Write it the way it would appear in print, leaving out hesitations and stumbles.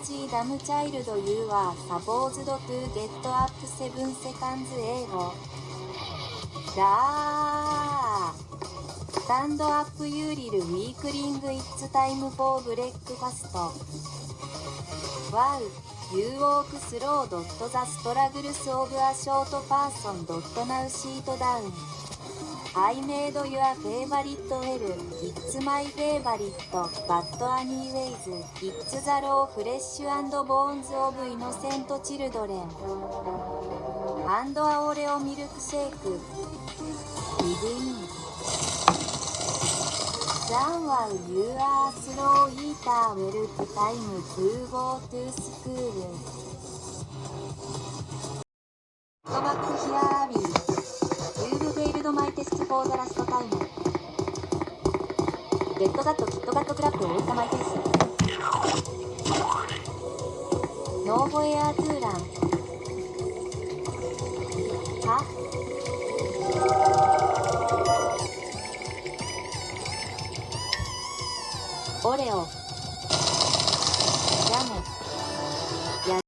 RPG ダムチャイルド You are supposed to get up 7 seconds 英語だーStand up you little weakling it's time for breakfast Wow You walk slow. The struggles of a short person. Now sit down. I made your favorite L. It's my favorite. But anyways, it's the raw flesh and bones of innocent children. And a Oreo milkshake. Begin. Wow, you are slow eater. Well, time to go to school. Go back here, Abby. You've failed my test for the last time. Get that Kit Kat crap all my test. Nowhere to run. Huh?オレオ。じゃあね。